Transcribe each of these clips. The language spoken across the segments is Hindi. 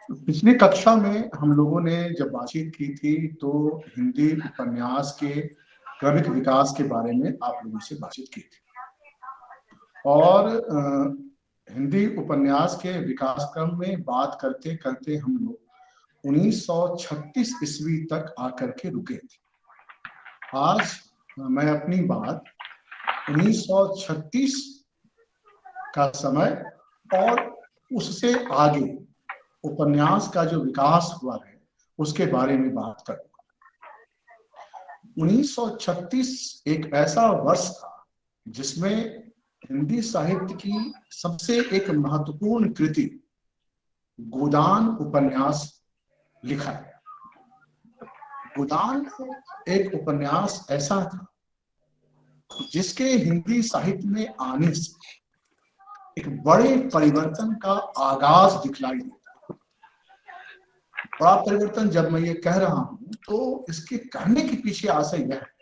पिछली कक्षा में हम लोगों ने जब बातचीत की थी तो हिंदी उपन्यास के क्रमिक विकास के बारे में आप लोगों से बातचीत की थी और हिंदी उपन्यास के विकास क्रम में बात करते करते हम लोग 1936 ईस्वी तक आकर के रुके थे। आज मैं अपनी बात 1936 का समय और उससे आगे उपन्यास का जो विकास हुआ है उसके बारे में बात करूंगा। 1936 एक ऐसा वर्ष था जिसमें हिंदी साहित्य की सबसे एक महत्वपूर्ण कृति गोदान उपन्यास लिखा गया। गोदान एक उपन्यास ऐसा था जिसके हिंदी साहित्य में आने से एक बड़े परिवर्तन का आगाज दिखलाई देता। बड़ा परिवर्तन जब मैं ये कह रहा हूं तो इसके कहने के पीछे आशय यह है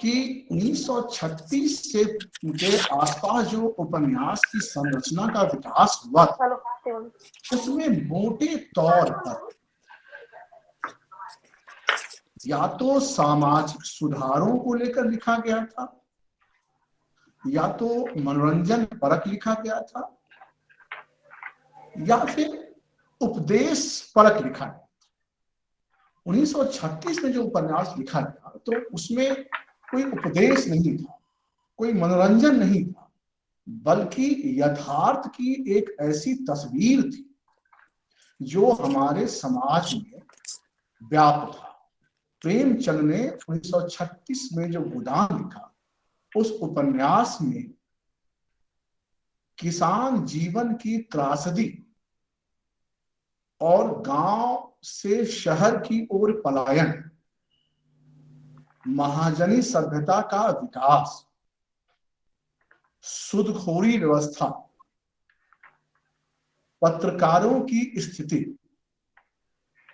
कि 1936 से के आसपास जो उपन्यास की संरचना का विकास हुआ था उसमें मोटे तौर पर या तो सामाजिक सुधारों को लेकर लिखा गया था या तो मनोरंजन परक लिखा गया था या फिर उपदेश परक लिखा गया। 1936 में जो उपन्यास लिखा गया तो उसमें कोई उपदेश नहीं था, कोई मनोरंजन नहीं था, बल्कि यथार्थ की एक ऐसी तस्वीर थी जो हमारे समाज में व्याप्त था। प्रेमचंद ने 1936 में जो गोदान लिखा उस उपन्यास में किसान जीवन की त्रासदी और गांव से शहर की ओर पलायन, महाजनी सभ्यता का विकास, सूदखोरी व्यवस्था, पत्रकारों की स्थिति,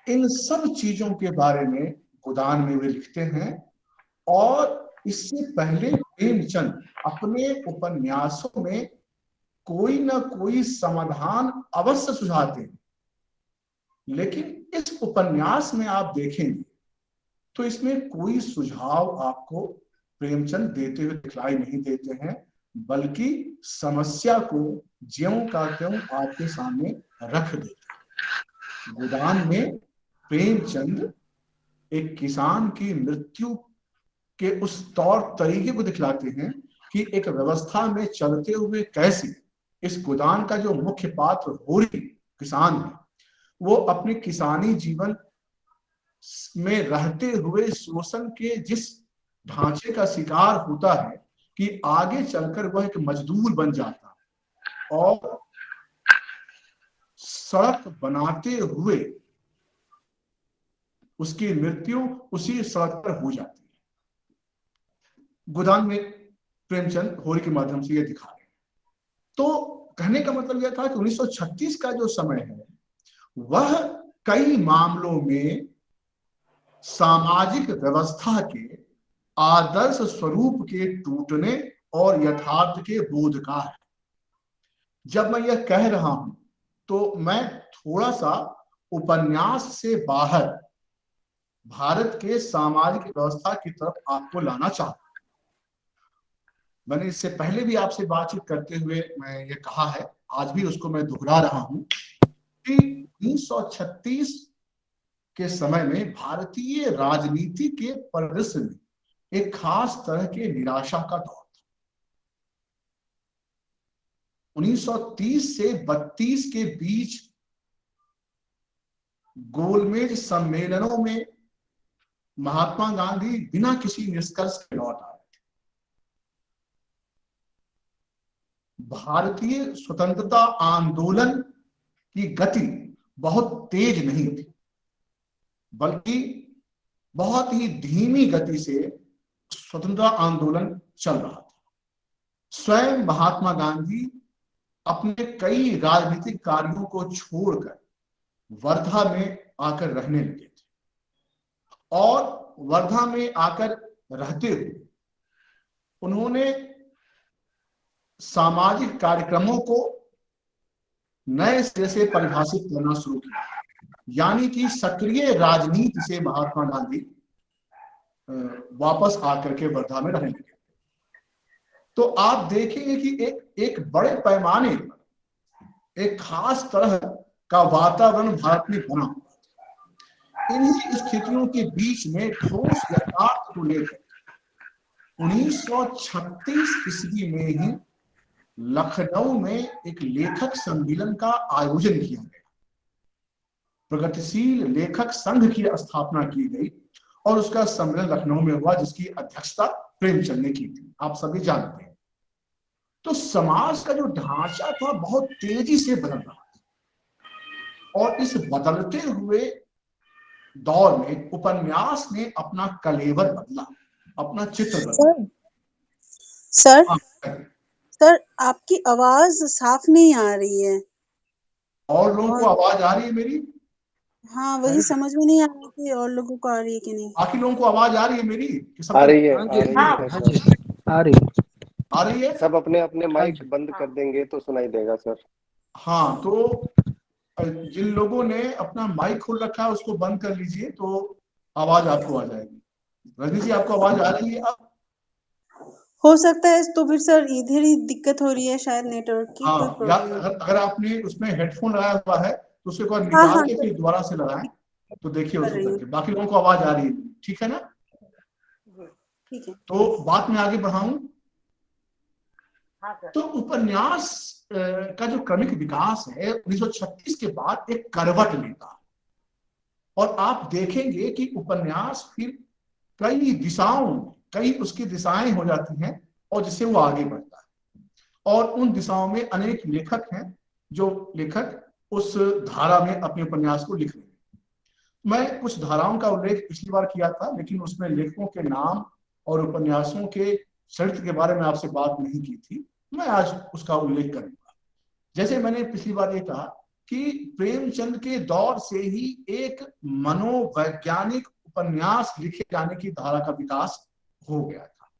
इन सब चीजों के बारे में गोदान में वे लिखते हैं। और इससे पहले प्रेमचंद अपने उपन्यासों में कोई ना कोई समाधान अवश्य सुझाते हैं, लेकिन इस उपन्यास में आप देखेंगे तो इसमें कोई सुझाव आपको प्रेमचंद देते हुए दिखलाई नहीं देते हैं, बल्कि समस्या को ज्यों का त्यों आपके सामने रख देते हैं। गोदान में प्रेमचंद एक किसान की मृत्यु के उस तौर तरीके को दिखलाते हैं कि एक व्यवस्था में चलते हुए कैसे इस गोदान का जो मुख्य पात्र होरी किसान है वो अपने किसानी जीवन में रहते हुए शोषण के जिस ढांचे का शिकार होता है कि आगे चलकर वह एक मजदूर बन जाता है और सड़क बनाते हुए उसकी मृत्यु उसी सड़क पर हो जाती है। गोदान में प्रेमचंद होरी के माध्यम से यह दिखा रहे हैं। तो कहने का मतलब यह था कि 1936 का जो समय है वह कई मामलों में सामाजिक व्यवस्था के आदर्श स्वरूप के टूटने और यथार्थ के बोध का है। जब मैं यह कह रहा हूं तो मैं थोड़ा सा उपन्यास से बाहर भारत के सामाजिक व्यवस्था की तरफ आपको लाना चाहता हूं। मैंने इससे पहले भी आपसे बातचीत करते हुए मैं ये कहा है, आज भी उसको मैं दोहरा रहा हूं कि 1936 के समय में भारतीय राजनीति के परिदृश्य में एक खास तरह के निराशा का दौर था। 1930 से 32 के बीच गोलमेज सम्मेलनों में महात्मा गांधी बिना किसी निष्कर्ष के लौट आए। भारतीय स्वतंत्रता आंदोलन की गति बहुत तेज नहीं थी, बल्कि बहुत ही धीमी गति से स्वतंत्रता आंदोलन चल रहा था। स्वयं महात्मा गांधी अपने कई राजनीतिक कार्यों को छोड़कर वर्धा में आकर रहने लगे थे और वर्धा में आकर रहते हुए उन्होंने सामाजिक कार्यक्रमों को नए सिरे से परिभाषित करना शुरू किया, यानी कि सक्रिय राजनीति से महात्मा गांधी वापस आकर के वर्धा में रहने लगे। तो आप देखेंगे कि एक बड़े पैमाने पर एक खास तरह का वातावरण भारत में बना। इन्हीं स्थितियों के बीच में ठोस यथार्थ को लेकर 1936 ईस्वी में ही लखनऊ में एक लेखक सम्मेलन का आयोजन किया गया। प्रगतिशील लेखक संघ की स्थापना की गई और उसका सम्मेलन लखनऊ में हुआ, जिसकी अध्यक्षता प्रेमचंद ने की थी, आप सभी जानते हैं। तो समाज का जो ढांचा था बहुत तेजी से बदल रहा था और इस बदलते हुए दौर में उपन्यास ने अपना कलेवर बदला, अपना चित्र बदला। सर सर आपकी आवाज साफ नहीं आ रही है। और लोगों को आवाज आ रही है मेरी? हाँ, वही समझ में नहीं आ रही कि और लोगों को आ रही है कि नहीं। बाकी लोगों को आवाज आ रही है मेरी? आ रही है, आ रही है। सब अपने अपने माइक बंद कर देंगे तो सुनाई देगा सर। हाँ, तो जिन लोगों ने अपना माइक खोल रखा है उसको बंद कर लीजिए, तो आवाज आपको आ जाएगी। रजनी जी, आपको आवाज आ रही है अब? हो सकता है तो फिर सर इधर ही दिक्कत हो रही है, शायद नेटवर्क की। हाँ, या अगर आपने उसमें हेडफोन लगाया हुआ है तो उसको एक बार निकाल के फिर दोबारा से लगाएं, तो देखिए उसको करके। बाकी लोगों को आवाज आ रही है, ठीक है ना? ठीक है, तो बात में आगे बढ़ाऊं। तो उपन्यास का जो क्रमिक विकास है 1936 के बाद एक करवट लेता और आप देखेंगे कि उपन्यास फिर कई दिशाओं में, कई उसकी दिशाएं हो जाती हैं और जिससे वो आगे बढ़ता है। और उन दिशाओं में अनेक लेखक हैं जो लेखक उस धारा में अपने उपन्यास को लिख रहे हैं। मैं कुछ धाराओं का उल्लेख पिछली बार किया था, लेकिन उसमें लेखकों के नाम और उपन्यासों के चरित्र के बारे में आपसे बात नहीं की थी। मैं आज उसका उल्लेख करूंगा। जैसे मैंने पिछली बार ये कहा कि प्रेमचंद के दौर से ही एक मनोवैज्ञानिक उपन्यास लिखे जाने की धारा का विकास हो गया था।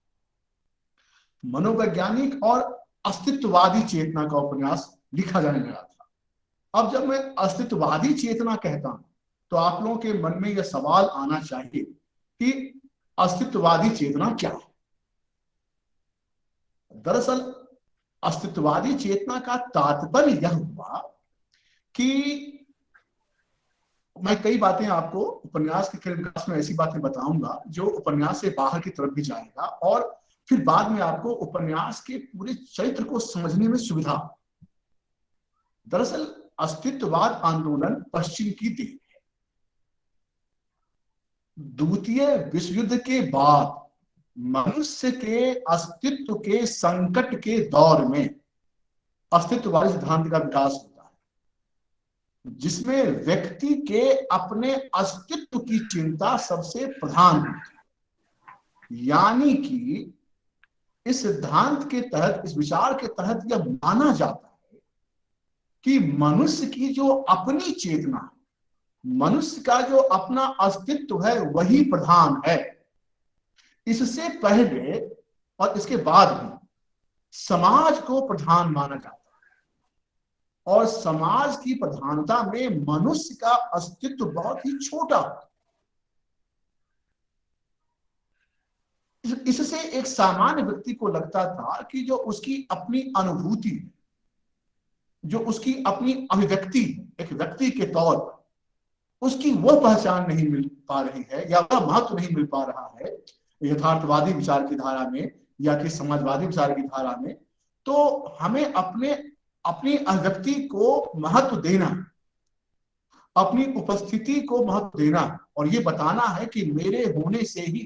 मनोवैज्ञानिक और अस्तित्ववादी चेतना का उपन्यास लिखा जाने लगा था। अब जब मैं अस्तित्ववादी चेतना कहता हूं तो आप लोगों के मन में यह सवाल आना चाहिए कि अस्तित्ववादी चेतना क्या है। दरअसल अस्तित्ववादी चेतना का तात्पर्य यह हुआ कि मैं कई बातें आपको उपन्यास के विकास में ऐसी बातें बताऊंगा जो उपन्यास से बाहर की तरफ भी जाएगा और फिर बाद में आपको उपन्यास के पूरे चरित्र को समझने में सुविधा। दरअसल अस्तित्ववाद आंदोलन पश्चिम की देन है। द्वितीय विश्व युद्ध के बाद मनुष्य के अस्तित्व के संकट के दौर में अस्तित्ववादी सिद्धांत का विकास होता है, जिसमें व्यक्ति के अपने अस्तित्व की चिंता सबसे प्रधान होती है। यानी कि इस सिद्धांत के तहत, इस विचार के तहत यह माना जाता है कि मनुष्य की जो अपनी चेतना है, मनुष्य का जो अपना अस्तित्व है, वही प्रधान है। इससे पहले और इसके बाद भी समाज को प्रधान माना जाता है और समाज की प्रधानता में मनुष्य का अस्तित्व बहुत ही छोटा होता है। इससे एक सामान्य व्यक्ति को लगता था कि जो उसकी अपनी अनुभूति, जो उसकी अपनी अभिव्यक्ति, एक व्यक्ति के तौर पर उसकी वह पहचान नहीं मिल पा रही है या वह महत्व नहीं मिल पा रहा है यथार्थवादी विचार की धारा में या कि समाजवादी विचार की धारा में, तो हमें अपनी अभिव्यक्ति को महत्व देना, अपनी उपस्थिति को महत्व देना और ये बताना है कि मेरे होने से ही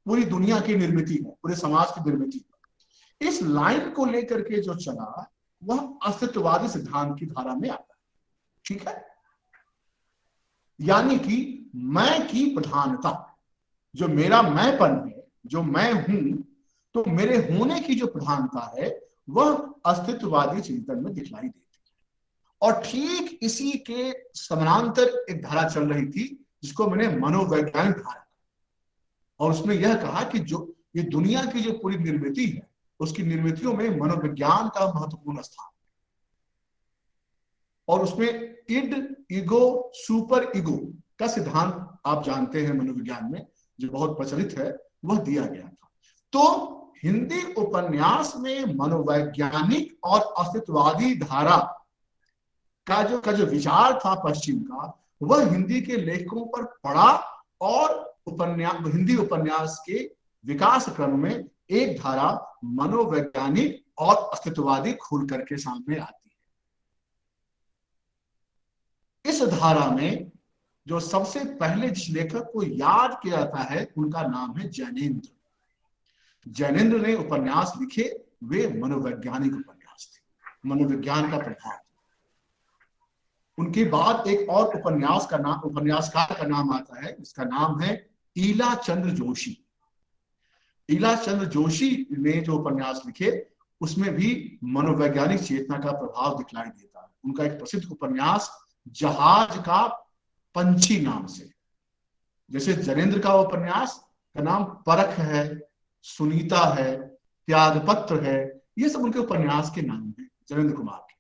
पूरी दुनिया की निर्मिति है, पूरे समाज की निर्मिति। इस लाइन को लेकर के जो चला वह अस्तित्ववादी सिद्धांत की धारा में आता है। ठीक है, यानी कि मैं की प्रधानता, जो मेरा मैंपन है, जो मैं हूं, तो मेरे होने की जो प्रधानता है वह अस्तित्ववादी चिंतन में दिखलाई देती है। और ठीक इसी के समानांतर एक धारा चल रही थी जिसको मैंने मनोवैज्ञानिक धारा, और उसमें यह कहा कि जो ये दुनिया की जो पूरी निर्मिति है उसकी निर्मितियों में मनोविज्ञान का महत्वपूर्ण स्थान। और उसमें इड, ईगो, सुपर ईगो का सिद्धांत आप जानते हैं मनोविज्ञान में जो बहुत प्रचलित है, वह दिया गया था। तो हिंदी उपन्यास में मनोवैज्ञानिक और अस्तित्ववादी धारा का जो विचार था पश्चिम का, वह हिंदी के लेखकों पर पड़ा और हिंदी उपन्यास के विकास क्रम में एक धारा मनोवैज्ञानिक और अस्तित्ववादी खुल करके सामने आती है। इस धारा में जो सबसे पहले जिस लेखक को याद किया जाता है उनका नाम है जैनेन्द्र। जैनेन्द्र ने उपन्यास लिखे, वे मनोवैज्ञानिक उपन्यास थे, मनोविज्ञान का प्रभाव। उनके बाद एक और उपन्यासकार का नाम आता है, इसका नाम है ईला चंद्र जोशी। ईला चंद्र जोशी ने जो उपन्यास लिखे उसमें भी मनोवैज्ञानिक चेतना का प्रभाव दिखलाई देता है। उनका एक प्रसिद्ध उपन्यास जहाज का पंछी नाम से, जैसे जैनेन्द्र का उपन्यास का नाम परख है, सुनीता है, त्यागपत्र है, ये सब उनके उपन्यास के नाम है जैनेन्द्र कुमार के।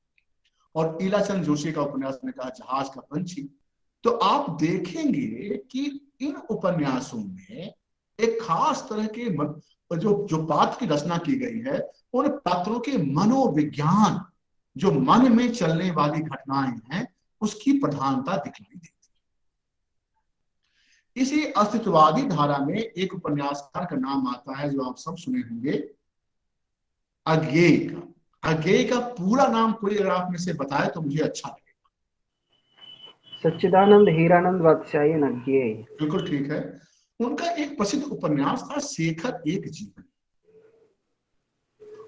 और ईलाचंद जोशी का उपन्यास ने कहा जहाज का पंछी। तो आप देखेंगे कि इन उपन्यासों में एक खास तरह के जो पात्र की रचना की गई है, उन पात्रों के मनोविज्ञान, जो मन में चलने वाली घटनाएं हैं, उसकी प्रधानता दिखलाई देती है। इसी अस्तित्ववादी धारा में एक उपन्यासकार का नाम आता है जो आप सब सुने होंगे, अज्ञेय का। अज्ञेय का पूरा नाम कोई अगर आप में से बताए तो मुझे अच्छा लगेगा। सच्चिदानंद हीरानंद वात्स्यायन अज्ञेय। बिल्कुल ठीक है। उनका एक प्रसिद्ध उपन्यास था शेखर एक जीवन,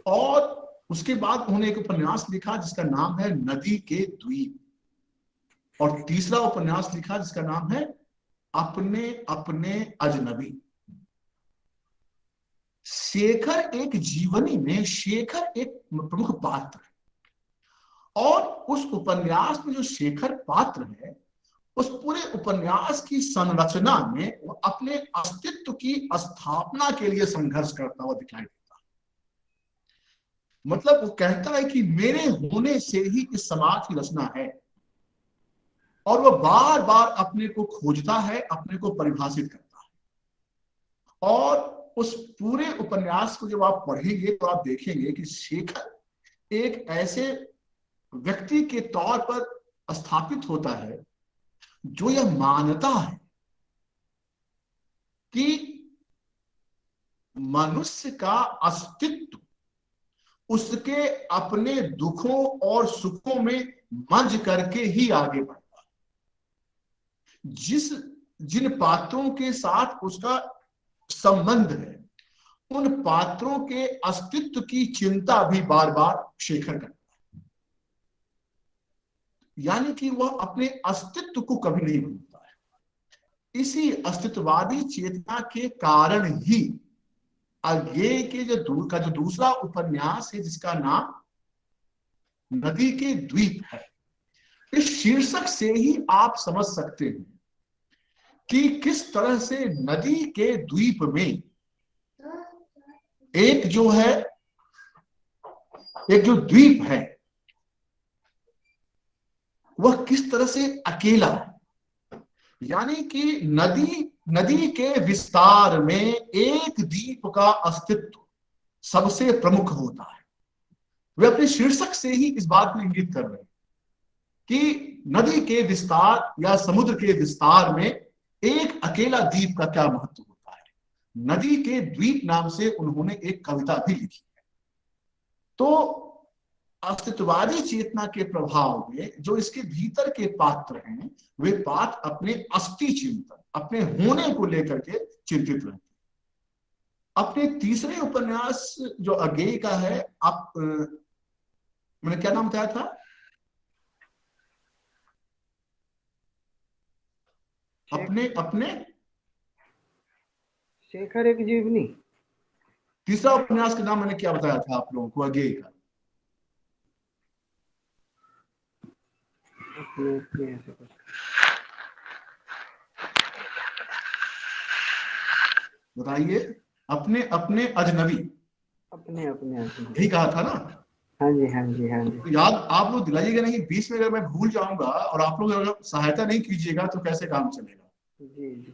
और उसके बाद उन्होंने एक उपन्यास लिखा जिसका नाम है नदी के द्वीप, और तीसरा उपन्यास लिखा जिसका नाम है अपने अपने अजनबी। शेखर एक जीवनी में शेखर एक प्रमुख पात्र है, और उस उपन्यास में जो शेखर पात्र है, उस पूरे उपन्यास की संरचना में वो अपने अस्तित्व की स्थापना के लिए संघर्ष करता हुआ दिखाई देता है। मतलब वो कहता है कि मेरे होने से ही इस समाज की रचना है, और वह बार बार अपने को खोजता है, अपने को परिभाषित करता है। और उस पूरे उपन्यास को जब आप पढ़ेंगे तो आप देखेंगे कि शेखर एक ऐसे व्यक्ति के तौर पर स्थापित होता है जो यह मानता है कि मनुष्य का अस्तित्व उसके अपने दुखों और सुखों में मंज करके ही आगे बढ़ता है। जिन पात्रों के साथ उसका संबंध है, उन पात्रों के अस्तित्व की चिंता भी बार बार शेखर करता है। यानी कि वह अपने अस्तित्व को कभी नहीं भूलता है। इसी अस्तित्ववादी चेतना के कारण ही अज्ञेय के जो दूसरा उपन्यास है जिसका नाम नदी के द्वीप है, इस शीर्षक से ही आप समझ सकते हैं कि किस तरह से नदी के द्वीप में एक जो द्वीप है वह किस तरह से अकेला है। यानी कि नदी के विस्तार में एक द्वीप का अस्तित्व सबसे प्रमुख होता है। वे अपने शीर्षक से ही इस बात को इंगित कर रहे हैं कि नदी के विस्तार या समुद्र के विस्तार में एक अकेला द्वीप का क्या महत्व होता है। नदी के द्वीप नाम से उन्होंने एक कविता भी लिखी है। तो अस्तित्ववादी चेतना के प्रभाव में जो इसके भीतर के पात्र हैं, वे पात्र अपने अस्थि चिंतन, अपने होने को लेकर के चिंतित रहते हैं। अपने तीसरे उपन्यास जो अज्ञेय का है, आप मैंने क्या नाम बताया था? अपने शेखर एक जीवनी। तीसरा उपन्यास का नाम मैंने क्या बताया था आप लोगों को अज्ञेय का? बताइए। अपने अपने अजनबी। अपने अपने यही कहा था ना? हाँ जी, हाँ जी, हाँ जी। तो याद आप लोग दिलाइएगा नहीं, बीच में अगर मैं भूल जाऊंगा और आप लोग अगर सहायता नहीं कीजिएगा तो कैसे काम चलेगा। जी जी।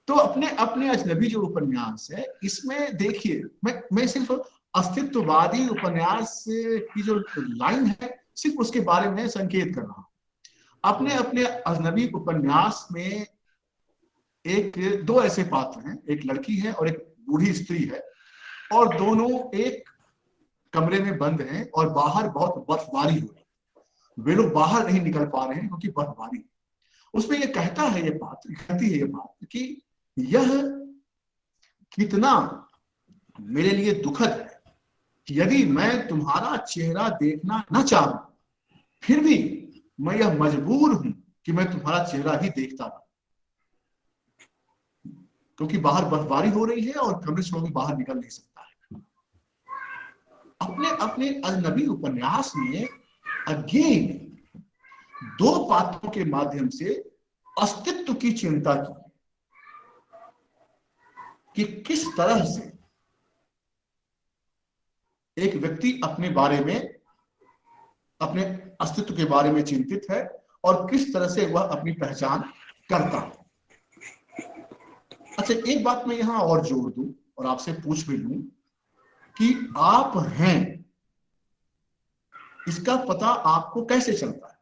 तो अपने अपने अजनबी जो उपन्यास है इसमें देखिए, मैं सिर्फ अस्तित्ववादी उपन्यास की जो लाइन है सिर्फ उसके बारे में संकेत कर रहा हूं। अपने अपने अजनबी उपन्यास में एक दो ऐसे पात्र हैं, एक लड़की है और एक बूढ़ी स्त्री है, और दोनों एक कमरे में बंद हैं और बाहर बहुत बर्फबारी हो रही है। वे लोग बाहर नहीं निकल पा रहे हैं क्योंकि बर्फबारी। उसमें ये कहता है, ये पात्र कहती है, ये पात्र कि यह कितना मेरे लिए दुखद है कि यदि मैं तुम्हारा चेहरा देखना न चाहूं फिर भी मैं यह मजबूर हूं कि मैं तुम्हारा चेहरा ही देखता रहूं, क्योंकि बाहर बर्फबारी हो रही है और कमरे से कोई बाहर निकल नहीं सकता है। अपने अपने अजनबी उपन्यास में अगेन दो पात्रों के माध्यम से अस्तित्व की चिंता की कि किस तरह से एक व्यक्ति अपने बारे में, अपने अस्तित्व के बारे में चिंतित है और किस तरह से वह अपनी पहचान करता है। अच्छा, एक बात मैं यहां और जोड़ दूं और आपसे पूछ भी लूं कि आप हैं इसका पता आपको कैसे चलता है?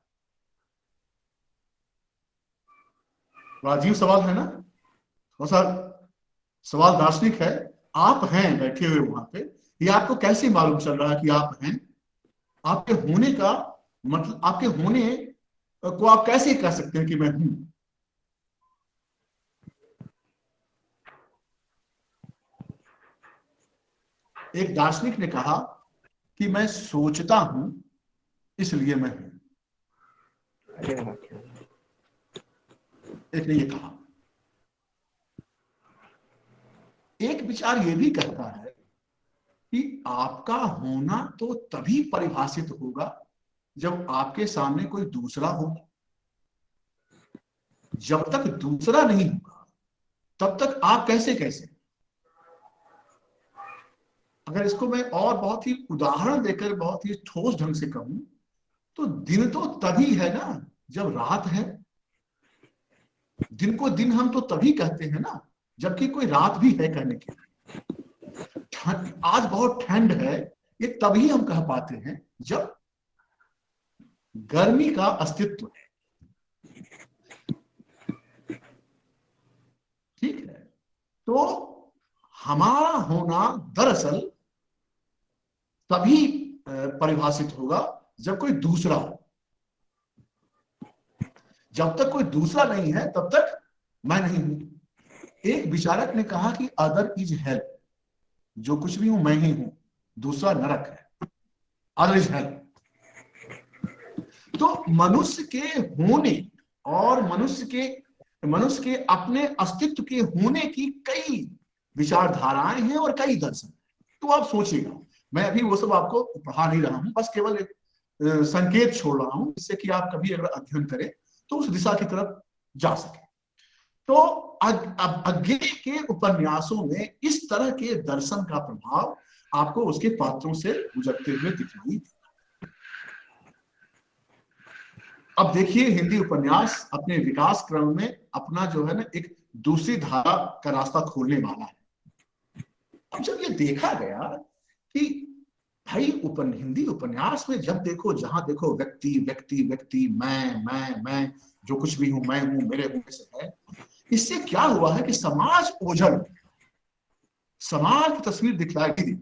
राजीव सवाल है ना, थोड़ा सा सवाल दार्शनिक है। आप हैं बैठे हुए वहां पे, ये आपको कैसे मालूम चल रहा है कि आप हैं? आपके होने का मतलब, आपके होने को आप कैसे कह सकते हैं कि मैं हूं? एक दार्शनिक ने कहा कि मैं सोचता हूं इसलिए मैं हूं। एक ने ये कहा। एक विचार ये भी कहता है कि आपका होना तो तभी परिभाषित होगा जब आपके सामने कोई दूसरा होगा। जब तक दूसरा नहीं होगा तब तक आप कैसे कैसे। अगर इसको मैं और बहुत ही उदाहरण देकर बहुत ही ठोस ढंग से कहूं तो दिन तो तभी है ना जब रात है। दिन को दिन हम तो तभी कहते हैं ना जबकि कोई रात भी है कहने के लिए। आज बहुत ठंड है, ये तभी हम कह पाते हैं जब गर्मी का अस्तित्व है। ठीक है, तो हमारा होना दरअसल तभी परिभाषित होगा जब कोई दूसरा हो। जब तक कोई दूसरा नहीं है तब तक मैं नहीं हूं। एक विचारक ने कहा कि अदर इज हेल, जो कुछ भी हूं मैं ही हूं, दूसरा नरक है। Other is hello. तो मनुष्य के होने और मनुष्य के अपने अस्तित्व के होने की कई विचारधाराएं हैं और कई दर्शन। तो आप सोचिएगा, मैं अभी वो सब आपको पढ़ा नहीं रहा हूं, बस केवल एक संकेत छोड़ रहा हूं जिससे कि आप कभी अगर अध्ययन करें तो उस दिशा की तरफ जा सके। तो आगे के उपन्यासों में इस तरह के दर्शन का प्रभाव आपको उसके पात्रों से गुजरते हुए दिखाई देगा। अब देखिए, हिंदी उपन्यास अपने विकास क्रम में अपना जो है ना एक दूसरी धारा का रास्ता खोलने वाला है। अब जब ये देखा गया कि भाई हिंदी उपन्यास में जब देखो, जहां देखो व्यक्ति व्यक्ति व्यक्ति, मैं जो कुछ भी हूं मैं हूं, मेरे होने से है, इससे क्या हुआ है कि समाज ओझल, समाज की तस्वीर दिखलाई दी।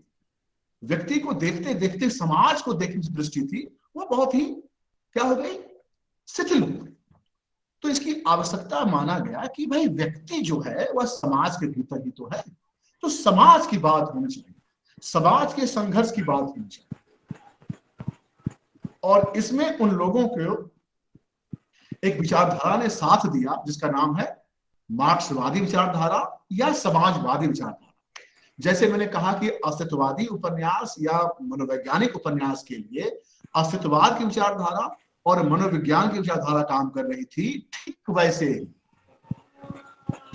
व्यक्ति को देखते देखते समाज को देखने की दृष्टि थी वो बहुत ही क्या हो गई, शिथिल हो गई। तो इसकी आवश्यकता माना गया कि भाई व्यक्ति जो है वह समाज के भीतर ही तो है, तो समाज की बात होनी चाहिए, समाज के संघर्ष की बात होनी चाहिए। और इसमें उन लोगों को एक विचारधारा ने साथ दिया जिसका नाम है मार्क्सवादी विचारधारा या समाजवादी विचारधारा। जैसे मैंने कहा कि अस्तित्ववादी उपन्यास या मनोवैज्ञानिक उपन्यास के लिए अस्तित्ववाद की विचारधारा और मनोविज्ञान की विचारधारा काम कर रही थी, ठीक वैसे ही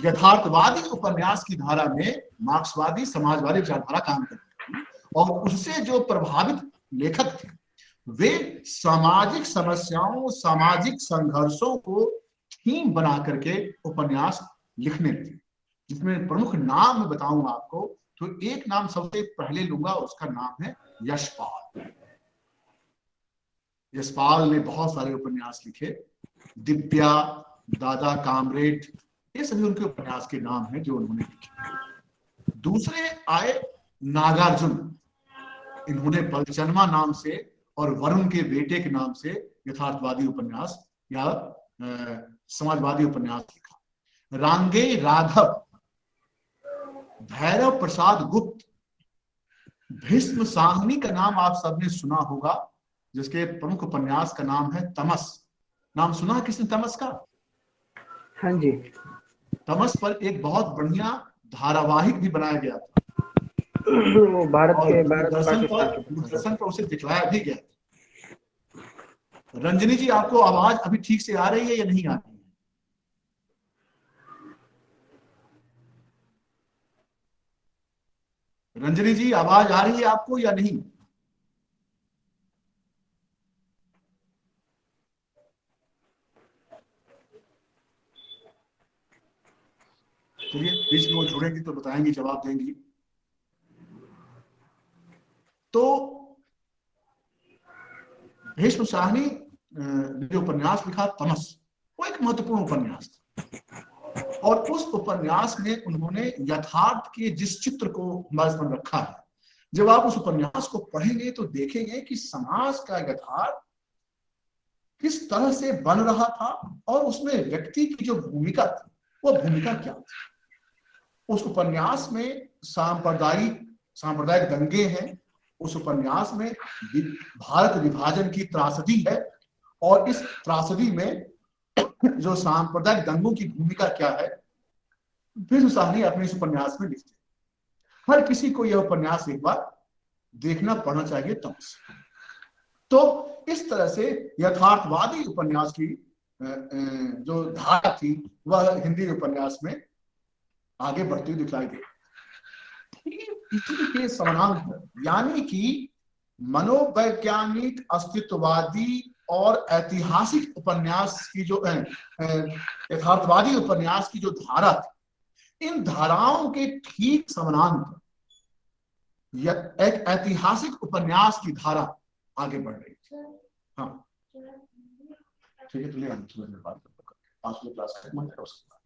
यथार्थवादी उपन्यास की धारा में मार्क्सवादी समाजवादी विचारधारा काम कर रही थी। और उससे जो प्रभावित लेखक थे, वे सामाजिक समस्याओं, सामाजिक संघर्षों को थीम बना करके उपन्यास लिखने लगे। जिसमें प्रमुख नाम मैं बताऊं आपको, तो एक नाम सबसे पहले लूंगा, उसका नाम है यशपाल। यशपाल ने बहुत सारे उपन्यास लिखे, दिव्या, दादा कामरेड, ये सभी उनके उपन्यास के नाम हैं जो उन्होंने लिखे। दूसरे आए नागार्जुन, इन्होंने बलचनमा नाम से और वरुण के बेटे के नाम से यथार्थवादी उपन्यास या समाजवादी उपन्यास लिखा। रांगे राघव, भैरव प्रसाद गुप्त, भीष्म साहनी का नाम आप सबने सुना होगा, जिसके प्रमुख उपन्यास का नाम है तमस। नाम सुना है किसने तमस का? हाँ जी। तमस पर एक बहुत बढ़िया धारावाहिक भी बनाया गया था, वो भारत के दूरदर्शन पर उसे दिखलाया भी गया। रंजनी जी, आपको आवाज अभी ठीक से आ रही है या नहीं आ रही है? रंजनी जी, आवाज आ रही है आपको या नहीं? चलिए, बीच में वो जुड़ेंगी तो बताएंगी, जवाब देंगी। तो भीष्म साहनी जो उपन्यास लिखा तमस, वो एक महत्वपूर्ण उपन्यास था, और उस उपन्यास में उन्होंने यथार्थ के जिस चित्र को हमारे सामने रखा है, जब आप उस उपन्यास को पढ़ेंगे तो देखेंगे कि समाज का यथार्थ किस तरह से बन रहा था और उसमें व्यक्ति की जो भूमिका थी वो भूमिका क्या थी। उस उपन्यास में सांप्रदायिक दंगे हैं, उस उपन्यास में भारत विभाजन की त्रासदी है, और इस त्रासदी में जो सांप्रदायिक दंगों की भूमिका क्या है, भीष्म साहनी अपने इस उपन्यास में लिखते हैं। हर किसी को यह उपन्यास एक बार देखना पड़ना चाहिए तमस। तो इस तरह से यथार्थवादी उपन्यास की जो धारा थी वह हिंदी उपन्यास में आगे बढ़ती हुई दिखाई दे। इसी के समानांतर, यानी कि मनोवैज्ञानिक, अस्तित्ववादी और ऐतिहासिक उपन्यास की जो यथार्थवादी उपन्यास की जो धारा थी, इन धाराओं के ठीक समानांतर एक ऐतिहासिक उपन्यास की धारा आगे बढ़ रही थी। हाँ, ठीक है, चलिए हम थोड़ी देर बात करते हैं। 5 मिनट क्लास खत्म हो जाएगा उसके बाद।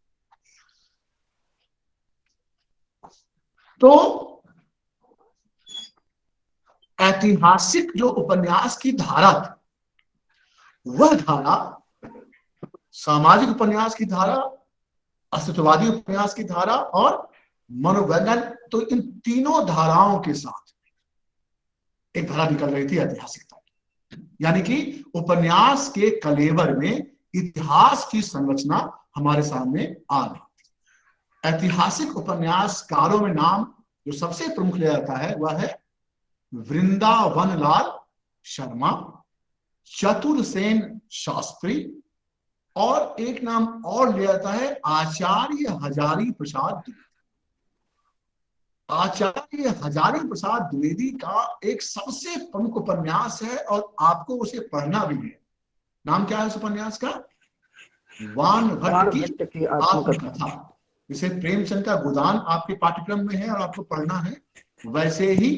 तो ऐतिहासिक जो उपन्यास की धारा थी, वह धारा सामाजिक उपन्यास की धारा, अस्तित्ववादी उपन्यास की धारा और मनोवैज्ञानिक, तो इन तीनों धाराओं के साथ एक धारा निकल रही थी ऐतिहासिकता। यानी कि उपन्यास के कलेवर में इतिहास की संरचना हमारे सामने आ रही थी। ऐतिहासिक उपन्यासकारों में नाम जो सबसे प्रमुख लिया जाता है वह है वृंदावन लाल शर्मा, चतुरसेन शास्त्री, और एक नाम और लिया जाता है आचार्य हजारी प्रसाद द्विवेदी। आचार्य हजारी प्रसाद द्विवेदी का एक सबसे प्रमुख उपन्यास है और आपको उसे पढ़ना भी है। नाम क्या है उस उपन्यास का? वान भट्ट की आत्मकथा। जैसे प्रेमचंद का गोदान आपके पाठ्यक्रम में है और आपको पढ़ना है, वैसे ही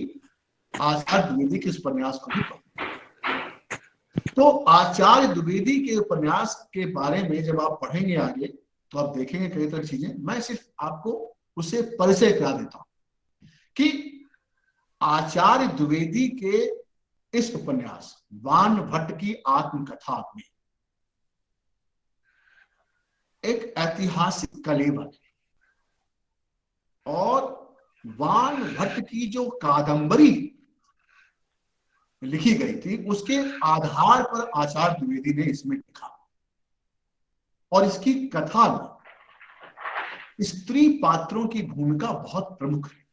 आचार्य द्विवेदी के उपन्यास को भी पढ़ना। तो आचार्य द्विवेदी के उपन्यास के बारे में जब आप पढ़ेंगे आगे तो आप देखेंगे कई तरह चीजें। मैं सिर्फ आपको उसे परिचय करा देता हूं कि आचार्य द्विवेदी के इस उपन्यास वान भट्ट की आत्मकथा में एक ऐतिहासिक कलेवर और वान भट्ट की जो कादंबरी लिखी गई थी उसके आधार पर आचार्य द्विवेदी ने इसमें लिखा। और इसकी कथा में स्त्री पात्रों की भूमिका बहुत प्रमुख है।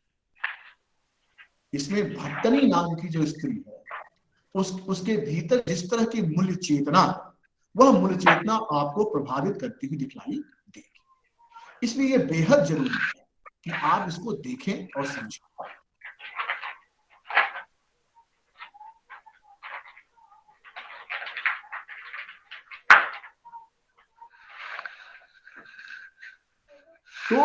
इसमें भट्टनी नाम की जो स्त्री है उसके भीतर जिस तरह की मूल्य चेतना, वह मूल्य चेतना आपको प्रभावित करती हुई दिखलाई देगी। इसलिए यह बेहद जरूरी है कि आप इसको देखें और समझें। तो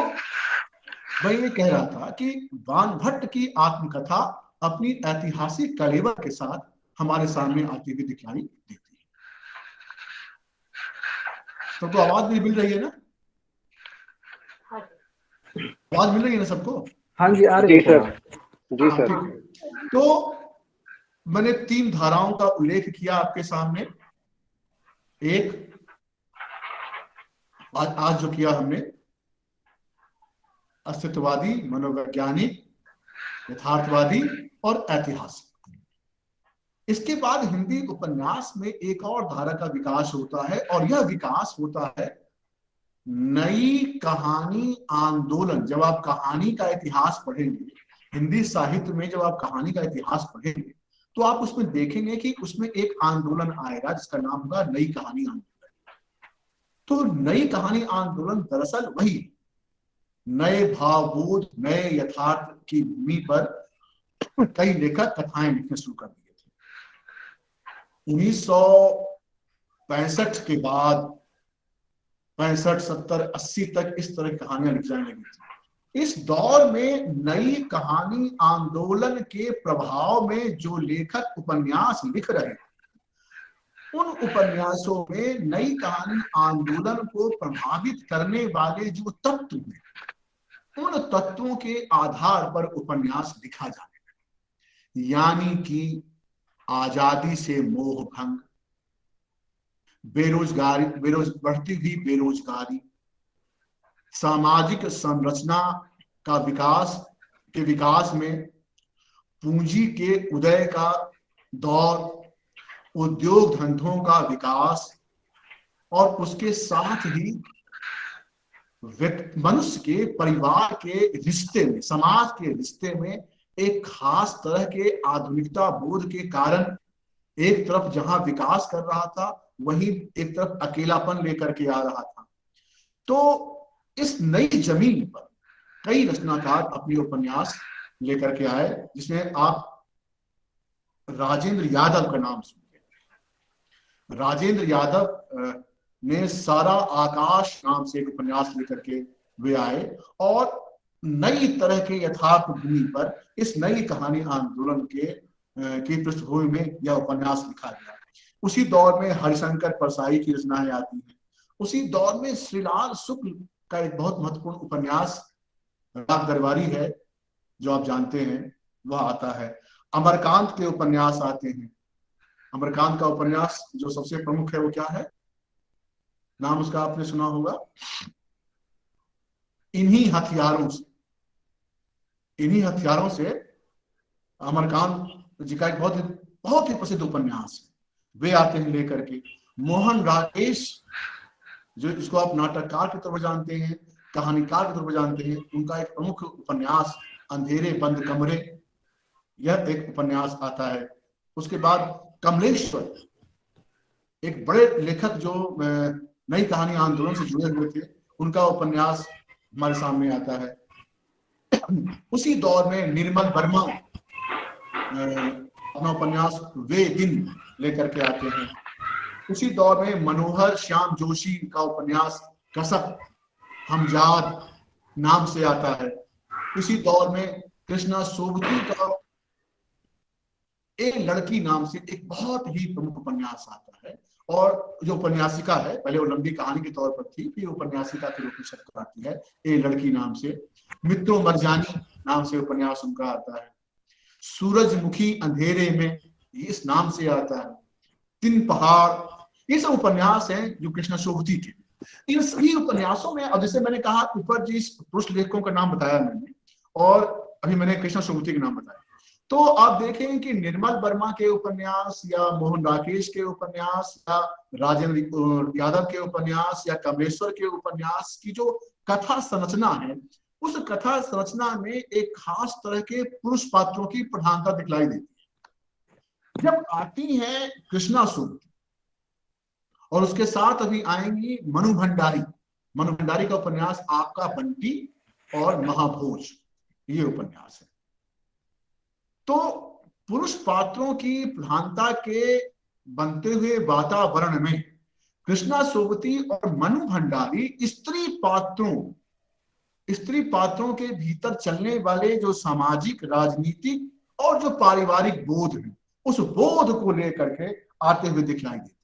मैं ये कह रहा था कि बाणभट्ट की आत्मकथा अपनी ऐतिहासिक कलेवर के साथ हमारे सामने आती हुई दिखाई देती है। सबको आवाज भी मिल रही है ना? आवाज मिल रही है ना सबको? हाँ जी, आ रही है सर। जी सर। तो मैंने 3 धाराओं का उल्लेख किया आपके सामने। एक आज जो किया हमने, अस्तित्ववादी, मनोवैज्ञानिक, यथार्थवादी और ऐतिहासिक। इसके बाद हिंदी उपन्यास में एक और धारा का विकास होता है, और यह विकास होता है नई कहानी आंदोलन। जब आप कहानी का इतिहास पढ़ेंगे, हिंदी साहित्य में जब आप कहानी का इतिहास पढ़ेंगे, तो आप उसमें देखेंगे कि उसमें एक आंदोलन आएगा जिसका नाम होगा नई कहानी आंदोलन। तो नई कहानी आंदोलन दरअसल वही नए भावबोध, नए यथार्थ की भूमि पर कई लेखक कथाएं लिखने शुरू कर दिए थे। 1965 के बाद 65, 70, 80 तक इस तरह की कहानियां लिखी जाने लगी थी। इस दौर में नई कहानी आंदोलन के प्रभाव में जो लेखक उपन्यास लिख रहे थे, उन उपन्यासों में नई कहानी आंदोलन को प्रभावित करने वाले जो तत्व हैं, उन तत्वों के आधार पर उपन्यास लिखा जाने लगा। यानी कि आजादी से मोह भंग, बेरोजगारी, बढ़ती हुई बेरोजगारी, सामाजिक संरचना का विकास में पूंजी के उदय का दौर, उद्योग धंधों का विकास, और उसके साथ ही मनुष्य के परिवार के रिश्ते में, समाज के रिश्ते में एक खास तरह के आधुनिकता बोध के कारण एक तरफ जहां विकास कर रहा था, वहीं एक तरफ अकेलापन लेकर के आ रहा था। तो इस नई जमीन पर कई रचनाकार अपनी उपन्यास लेकर के आए, जिसमें आप राजेंद्र यादव का नाम सुनिए। राजेंद्र यादव ने सारा आकाश नाम से एक उपन्यास लेकर के वे आए, और नई तरह के यथार्थ भूमि पर इस नई कहानी आंदोलन की पृष्ठभूमि में यह उपन्यास लिखा गया। उसी दौर में हरिशंकर परसाई की रचनाएं आती हैं। उसी दौर में श्रीलाल शुक्ल का एक बहुत महत्वपूर्ण उपन्यास राग दरबारी है, जो आप जानते हैं, वह आता है। अमरकांत के उपन्यास आते हैं। अमरकांत का उपन्यास जो सबसे प्रमुख है वो क्या है, नाम उसका आपने सुना होगा, इन्हीं हथियारों से अमरकांत जी का एक बहुत ही प्रसिद्ध उपन्यास है। वे आते हैं लेकर के। मोहन राकेश, जो इसको आप नाटककार के तौर पर जानते हैं, कहानीकार के तौर पर जानते हैं, उनका एक प्रमुख उपन्यास अंधेरे बंद कमरे, यह एक उपन्यास आता है। उसके बाद कमलेश्वर, एक बड़े लेखक जो नई कहानी आंदोलन से जुड़े हुए थे, उनका उपन्यास हमारे सामने आता है। उसी दौर में निर्मल वर्मा अपना उपन्यास वे दिन लेकर के आते हैं। उसी दौर में मनोहर श्याम जोशी का उपन्यास कसक हमजाद नाम से आता है। इसी दौर में कृष्णा सोबती का एक लड़की नाम से एक बहुत ही प्रमुख उपन्यास आता है, और जो उपन्यासिका है, पहले वो लंबी कहानी के तौर पर थी, फिर उपन्यासिका के रूप में शब्द आती है ए लड़की नाम से। मित्रों मरजानी नाम से उपन्यास उनका आता है। सूरजमुखी अंधेरे में, इस नाम से आता है। तीन पहाड़, ये सब उपन्यास हैं जो कृष्णा सोबती के। इन सभी उपन्यासों में, अब जैसे मैंने कहा ऊपर जिस पुरुष लेखकों का नाम बताया मैंने, और अभी मैंने कृष्णा सोबती का नाम बताया, तो आप देखें कि निर्मल वर्मा के उपन्यास या मोहन राकेश के उपन्यास या राजेंद्र यादव के उपन्यास या कमलेश्वर के उपन्यास की जो कथा संरचना है, उस कथा संरचना में एक खास तरह के पुरुष पात्रों की प्रधानता दिखलाई देती है। जब आती है कृष्णा सोबती, और उसके साथ अभी आएंगी मनु भंडारी का उपन्यास आपका बंटी और महाभोज, ये उपन्यास है। तो पुरुष पात्रों की प्रधानता के बनते हुए वातावरण में कृष्णा सोबती और मनु भंडारी स्त्री पात्रों स्त्री पात्रों के भीतर चलने वाले जो सामाजिक, राजनीतिक और जो पारिवारिक बोध है, उस बोध को लेकर के आते हुए दिखलाई देते।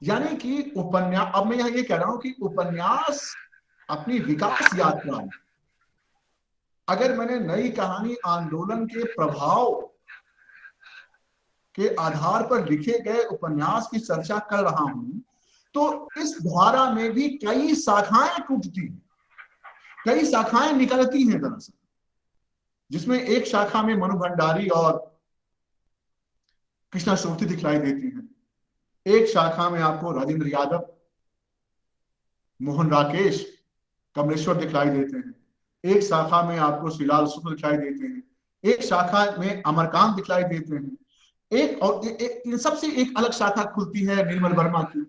यानी कि उपन्यास, अब मैं यहाँ ये कह रहा हूं कि उपन्यास अपनी विकास यात्रा में, अगर मैंने नई कहानी आंदोलन के प्रभाव के आधार पर लिखे गए उपन्यास की चर्चा कर रहा हूं, तो इस धारा में भी कई शाखाएं टूटती हैं, कई शाखाएं निकलती हैं दरअसल, जिसमें एक शाखा में मनु भंडारी और कृष्णा श्रोवती दिखलाई देती हैं, एक शाखा में आपको राजेंद्र यादव, मोहन राकेश, कमलेश्वर दिखलाई देते हैं, एक शाखा में आपको श्रीलाल शुक्ल दिखलाई देते हैं, एक शाखा में अमरकांत दिखलाई देते हैं, इन सबसे एक अलग शाखा खुलती है निर्मल वर्मा की,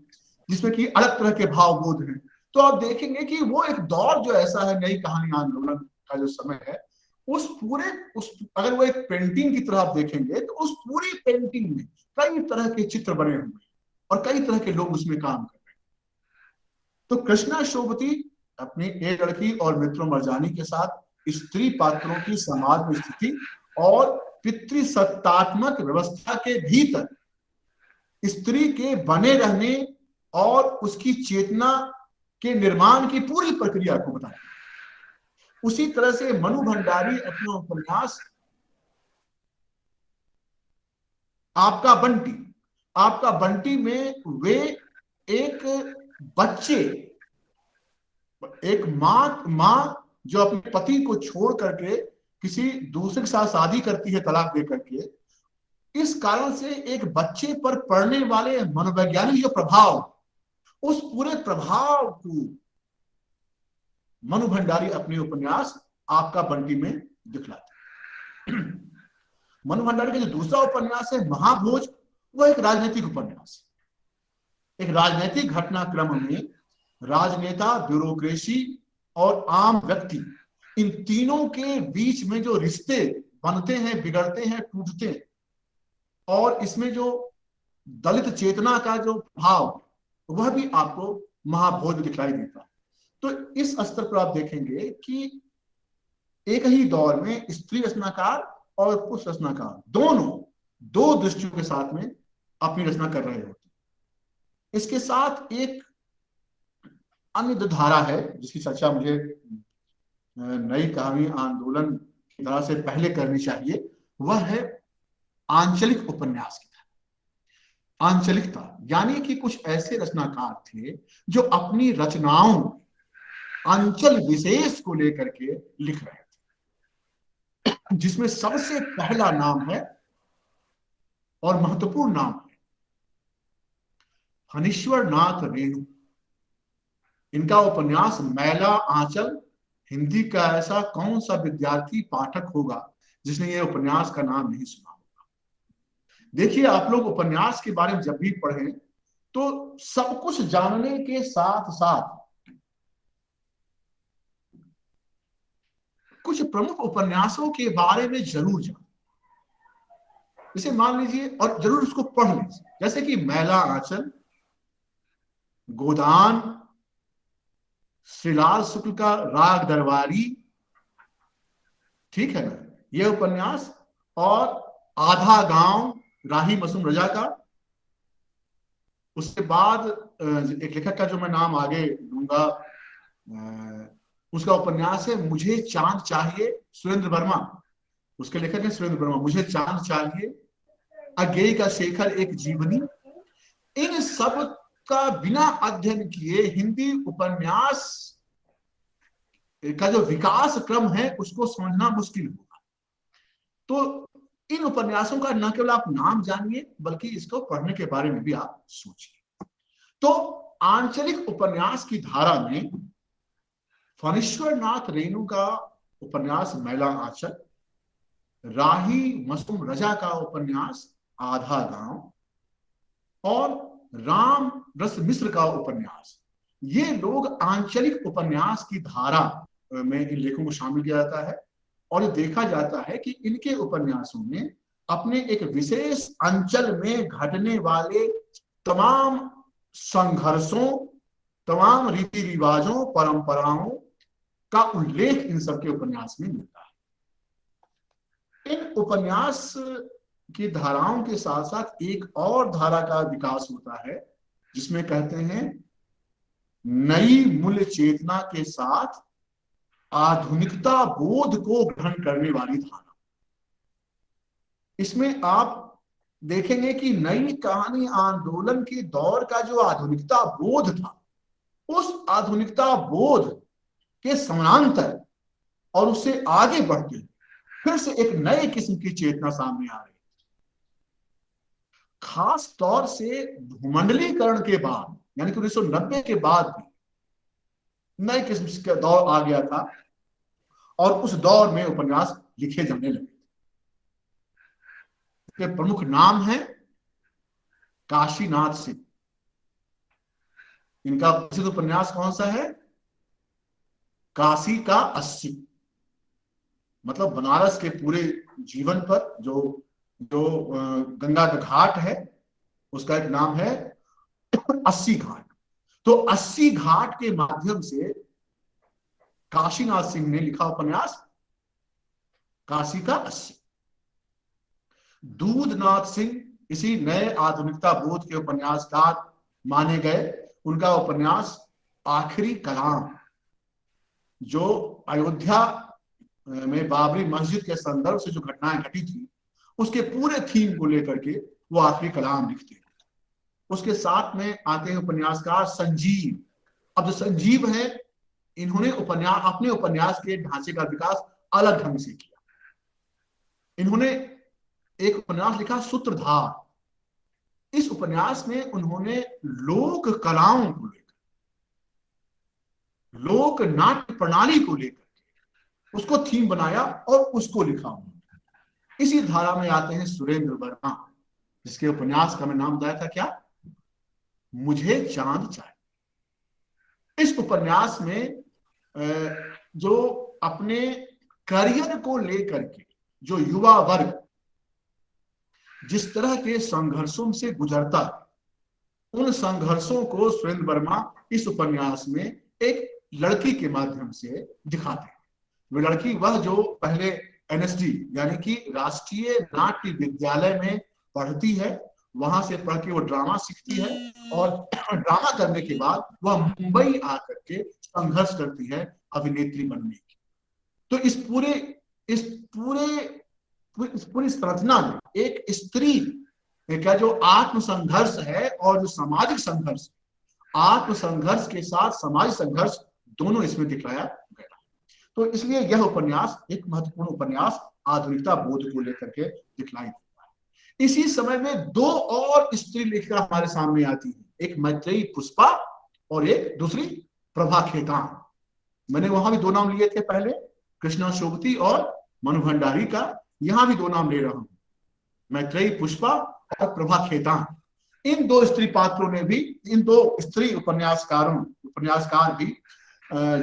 जिसमें कि अलग तरह के भाव बोध हैं। तो आप देखेंगे कि वो एक दौर जो ऐसा है, नई कहानी आंदोलन का जो समय है, अगर वो एक पेंटिंग की तरह आप देखेंगे तो उस पूरी पेंटिंग में कई तरह के चित्र बने हुए हैं और कई तरह के लोग उसमें काम कर रहे हैं। तो कृष्णा श्रोवती अपनी एक लड़की और मित्रों मरजानी के साथ स्त्री पात्रों की समाज में स्थिति और पितृसत्तात्मक व्यवस्था के भीतर स्त्री के बने रहने और उसकी चेतना के निर्माण की पूरी प्रक्रिया को बताया। उसी तरह से मनु भंडारी अपना उपन्यास आपका बंटी में वे एक बच्चे, एक मां जो अपने पति को छोड़ करके किसी दूसरे के साथ शादी करती है तलाक दे करके, इस कारण से एक बच्चे पर पड़ने वाले मनोवैज्ञानिक जो प्रभाव, उस पूरे प्रभाव को मनु भंडारी अपने उपन्यास आपका बंटी में दिखलाते हैं। मनु भंडारी का जो दूसरा उपन्यास है महाभोज, वह एक राजनीतिक उपन्यास है। एक राजनीतिक घटनाक्रम में राजनेता, ब्यूरोक्रेसी और आम व्यक्ति, इन तीनों के बीच में जो रिश्ते बनते हैं, बिगड़ते हैं, टूटते हैं, और इसमें जो दलित चेतना का जो भाव, वह भी आपको महाभोज में दिखलाई देता है। तो इस स्तर पर आप देखेंगे कि एक ही दौर में स्त्री रचनाकार और पुरुष रचनाकार दोनों दो दृष्टियों के साथ में अपनी रचना कर रहे होते हैं। इसके साथ एक अन्य धारा है जिसकी चर्चा मुझे नई कहानी आंदोलन की तरह से पहले करनी चाहिए, वह है आंचलिक उपन्यास की तरह। आंचलिकता यानी कि कुछ ऐसे रचनाकार थे जो अपनी रचनाओं अंचल विशेष को लेकर के लिख रहे थे, जिसमें सबसे पहला नाम है और महत्वपूर्ण नाम है फणीश्वर नाथ रेणु। इनका उपन्यास मैला आंचल, हिंदी का ऐसा कौन सा विद्यार्थी पाठक होगा जिसने ये उपन्यास का नाम नहीं सुना होगा। देखिए, आप लोग उपन्यास के बारे में जब भी पढ़ें तो सब कुछ जानने के साथ साथ कुछ प्रमुख उपन्यासों के बारे में जरूर जानें। इसे मान लीजिए और जरूर उसको पढ़ लीजिए, जैसे कि मैला आंचल, गोदान, श्रीलाल शुक्ल का राग दरबारी, ठीक है ना, यह उपन्यास, और आधा गांव राही मासूम रजा का। उसके बाद एक लेखक का जो मैं नाम आगे लूंगा, उसका उपन्यास है मुझे चांद चाहिए, सुरेंद्र वर्मा। उसके लेखक है सुरेंद्र वर्मा। मुझे चांद चाहिए, अज्ञेय का शेखर एक जीवनी। इन सब का बिना अध्ययन किए हिंदी उपन्यास का जो विकास क्रम है उसको समझना मुश्किल होगा। तो इन उपन्यासों का न केवल आप नाम जानिए बल्कि इसको पढ़ने के बारे में भी आप सोचिए। तो आंचलिक उपन्यास की धारा में फणीश्वर नाथ रेणु का उपन्यास मैला आंचल, राही मासूम रजा का उपन्यास आधा गांव, और राम रस मिश्र का उपन्यास, ये लोग आंचलिक उपन्यास की धारा में इन लेखों को शामिल किया जाता है। और ये देखा जाता है कि इनके उपन्यासों में अपने एक विशेष अंचल में घटने वाले तमाम संघर्षों, तमाम रीति रिवाजों, परंपराओं का उल्लेख इन सबके उपन्यास में मिलता है। इन उपन्यास की धाराओं के साथ साथ एक और धारा का विकास होता है जिसमें कहते हैं नई मूल्य चेतना के साथ आधुनिकता बोध को ग्रहण करने वाली धारा। इसमें आप देखेंगे कि नई कहानी आंदोलन के दौर का जो आधुनिकता बोध था, उस आधुनिकता बोध के समानांतर और उससे आगे बढ़ते फिर से एक नए किस्म की चेतना सामने आ रही है। खास तौर से भूमंडलीकरण के बाद यानी कि 1990 के बाद भी नए किस्म का दौर आ गया था और उस दौर में उपन्यास लिखे जाने लगे। इसके प्रमुख नाम है काशीनाथ सिंह। इनका प्रसिद्ध उपन्यास कौन सा है? काशी का 80, मतलब बनारस के पूरे जीवन पर जो गंगा का घाट है उसका एक नाम है 80 घाट। तो 80 घाट के माध्यम से काशीनाथ सिंह ने लिखा उपन्यास काशी का 80। दूधनाथ सिंह इसी नए आधुनिकता बोध के उपन्यासकार माने गए। उनका उपन्यास आखिरी कलाम, जो अयोध्या में बाबरी मस्जिद के संदर्भ से जो घटनाएं घटी थी उसके पूरे थीम को लेकर के वो आखिरी कलाम लिखते हैं। उसके साथ में आते हैं उपन्यासकार संजीव। अब जो संजीव है, इन्होंने अपने उपन्यास के ढांचे का विकास अलग ढंग से किया। इन्होंने एक उपन्यास लिखा सूत्रधार। इस उपन्यास में उन्होंने लोक कलाओं को लेकर, लोक नाट्य प्रणाली को लेकर उसको थीम बनाया और उसको लिखा उन्होंने। इसी धारा में आते हैं सुरेंद्र वर्मा, जिसके उपन्यास का मैं नाम बताया था क्या? मुझे चांद चाहिए। इस उपन्यास में जो अपने करियर को लेकर के जो युवा वर्ग जिस तरह के संघर्षों से गुजरता, उन संघर्षों को सुरेंद्र वर्मा इस उपन्यास में एक लड़की के माध्यम से दिखाते हैं। वो लड़की वह जो पहले एनएसडी यानी कि राष्ट्रीय नाट्य विद्यालय में पढ़ती है, वहां से पढ़ के वो ड्रामा सीखती है और ड्रामा करने के बाद वह मुंबई आकर के संघर्ष करती है अभिनेत्री बनने की। तो इस पूरी संरचना में एक स्त्री का जो आत्म संघर्ष है और जो सामाजिक संघर्ष, आत्म संघर्ष के साथ सामाजिक संघर्ष दोनों इसमें दिखाया गया। तो इसलिए यह उपन्यास एक महत्वपूर्ण उपन्यास आधुनिकता बोध को लेकर के दिखलाई देता है। इसी समय में दो और स्त्री लेखिका हमारे सामने आती है, एक मैत्रेयी पुष्पा और एक दूसरी प्रभा खेतान। मैंने वहां भी दो नाम लिए थे पहले, कृष्णा सोबती और मनु भंडारी का। यहां भी दो नाम ले रहा हूं, मैत्रेयी पुष्पा और प्रभा खेतान। इन दो स्त्री पात्रों ने भी, इन दो स्त्री उपन्यासकार भी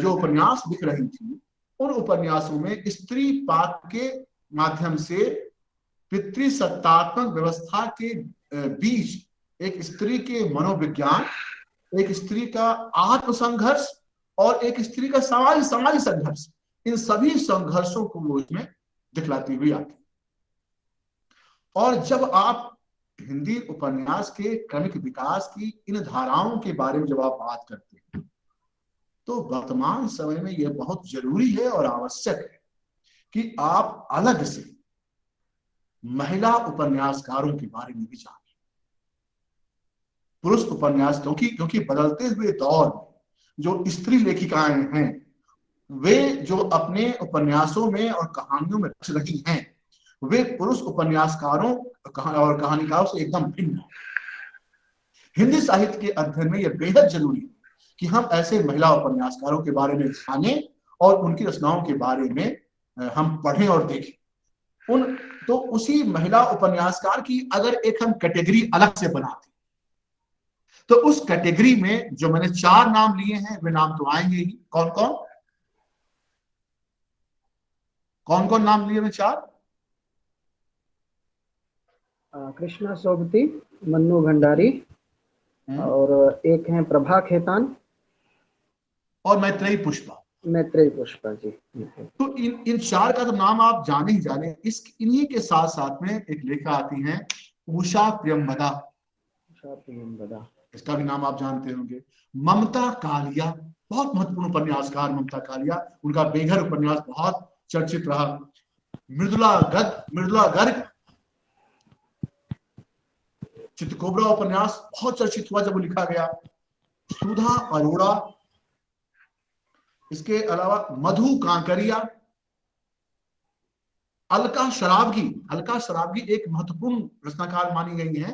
जो उपन्यास लिख रही थी, उन उपन्यासों में स्त्री पात्र के माध्यम से पितृसत्तात्मक व्यवस्था के बीच एक स्त्री के मनोविज्ञान, एक स्त्री का आत्मसंघर्ष और एक स्त्री का सामाजिक संघर्ष, इन सभी संघर्षों को वो इसमें दिखलाती हुई आती। और जब आप हिंदी उपन्यास के क्रमिक विकास की इन धाराओं के बारे में जब आप बात करते हैं, तो वर्तमान समय में यह बहुत जरूरी है और आवश्यक है कि आप अलग से महिला उपन्यासकारों के बारे में भी जानें। पुरुष उपन्यास, क्योंकि बदलते हुए दौर में जो स्त्री लेखिकाएं हैं, वे जो अपने उपन्यासों में और कहानियों में रच रही हैं, वे पुरुष उपन्यासकारों और कहानीकारों से एकदम भिन्न है। हिंदी साहित्य के अध्ययन में यह बेहद जरूरी है कि हम ऐसे महिला उपन्यासकारों के बारे में जानें और उनकी रचनाओं के बारे में हम पढ़ें और देखें। तो उसी महिला उपन्यासकार की अगर एक हम कैटेगरी अलग से बनाते, तो उस कैटेगरी में जो मैंने 4 नाम लिए हैं, वे नाम तो आएंगे ही। कौन कौन नाम लिए मैं 4? कृष्णा सोबती, मन्नू भंडारी और एक हैं प्रभा खेतान और मैत्रेयी पुष्पा। मैत्रेयी पुष्पा जी। तो इन चार का तो नाम आप जाने ही जाने। इन्हीं के साथ साथ में एक लेखा आती हैं उषा प्रियंवदा, इसका भी नाम आप जानते होंगे। ममता कालिया, बहुत महत्वपूर्ण उपन्यासकार ममता कालिया, उनका बेघर उपन्यास बहुत चर्चित रहा। मृदुला गर्ग, चितकोबरा उपन्यास बहुत चर्चित हुआ जब वो लिखा गया। सुधा अरोड़ा, इसके अलावा मधु कांकरिया, अलका शराबगी एक महत्वपूर्ण रचनाकार मानी गई है।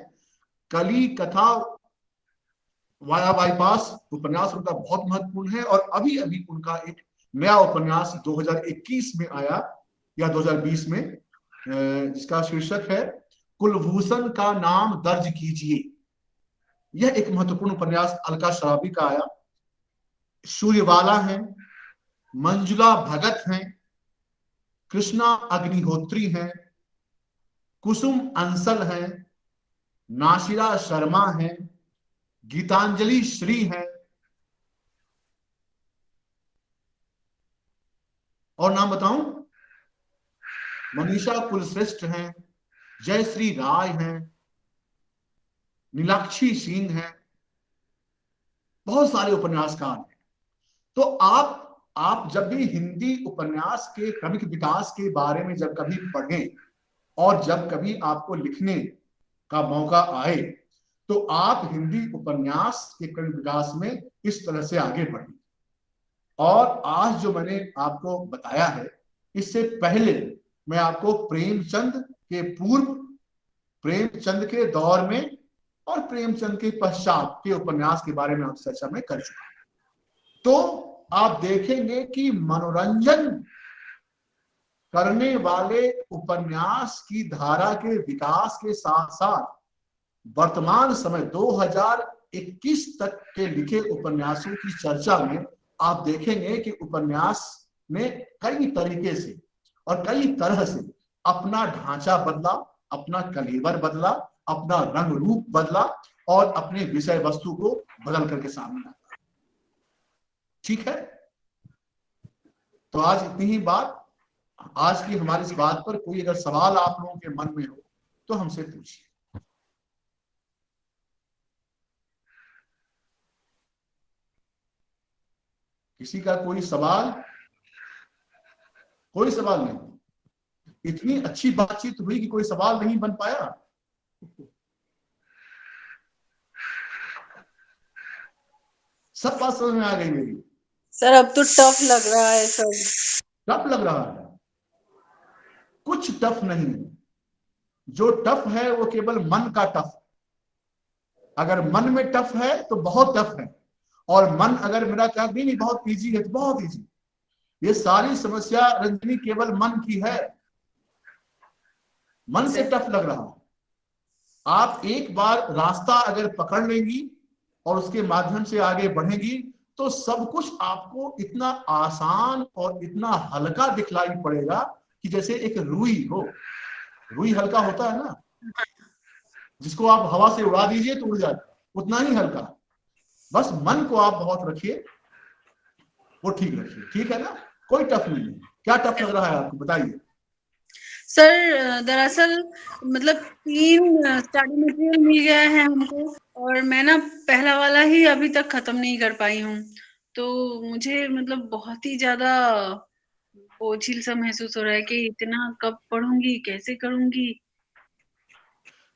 कली कथा वाया बाईपास उपन्यास उनका बहुत महत्वपूर्ण है। और अभी अभी उनका एक नया उपन्यास 2021 में आया या 2020 में, जिसका शीर्षक है कुलभूषण का नाम दर्ज कीजिए। यह एक महत्वपूर्ण उपन्यास अलका शराबी का आया। सूर्यवाला हैं, मंजुला भगत हैं, कृष्णा अग्निहोत्री हैं, कुसुम अंसल हैं, नासिरा शर्मा हैं, गीतांजलि श्री हैं, और नाम बताऊं, मनीषा कुलश्रेष्ठ हैं, जयश्री राय हैं, नीलाक्षी सिंह हैं, बहुत सारे उपन्यासकार हैं। तो आप जब भी हिंदी उपन्यास के क्रमिक विकास के बारे में जब कभी पढ़ें और जब कभी आपको लिखने का मौका आए, तो आप हिंदी उपन्यास के क्रमिक विकास में इस तरह से आगे बढ़ें। और आज जो मैंने आपको बताया है, इससे पहले मैं आपको प्रेमचंद के पूर्व, प्रेमचंद के दौर में और प्रेमचंद के पश्चात के उपन्यास के बारे में आपसे चर्चा में कर चुका हूं। तो आप देखेंगे कि मनोरंजन करने वाले उपन्यास की धारा के विकास के साथ साथ वर्तमान समय 2021 तक के लिखे उपन्यासों की चर्चा में आप देखेंगे कि उपन्यास ने कई तरीके से और कई तरह से अपना ढांचा बदला, अपना कलेवर बदला, अपना रंग रूप बदला और अपने विषय वस्तु को बदल करके सामने लाया। ठीक है, तो आज इतनी ही बात। आज की हमारी इस बात पर कोई अगर सवाल आप लोगों के मन में हो तो हमसे पूछिए। किसी का कोई सवाल? कोई सवाल नहीं? इतनी अच्छी बातचीत हुई कि कोई सवाल नहीं बन पाया। सब बात समझ में आ गई मेरी? सर अब तो टफ लग रहा है सर। टफ लग रहा है? कुछ टफ नहीं है। जो टफ है वो केवल मन का टफ। अगर मन में टफ है तो बहुत टफ है, और मन अगर मेरा कहा नहीं बहुत इजी है तो बहुत इजी। ये सारी समस्या रंजनी केवल मन की है। मन से टफ लग रहा है। आप एक बार रास्ता अगर पकड़ लेंगी और उसके माध्यम से आगे बढ़ेंगी तो सब कुछ आपको इतना आसान और इतना हल्का दिखलाई पड़ेगा कि जैसे एक रुई हो। रुई हल्का होता है ना, जिसको आप हवा से उड़ा दीजिए तो उड़ जाए, उतना ही हल्का। बस मन को आप बहुत रखिए, वो ठीक रखिए। ठीक है ना? कोई टफ नहीं है। क्या टफ लग रहा है आपको, बताइए। सर दरअसल मतलब 3 स्टडी मटेरियल मिल गया है हमको, और मैं ना पहला वाला ही अभी तक खत्म नहीं कर पाई हूँ। तो मुझे मतलब बहुत ही ज्यादा बोझिल सा महसूस हो रहा है कि इतना कब पढ़ूंगी, कैसे करूंगी।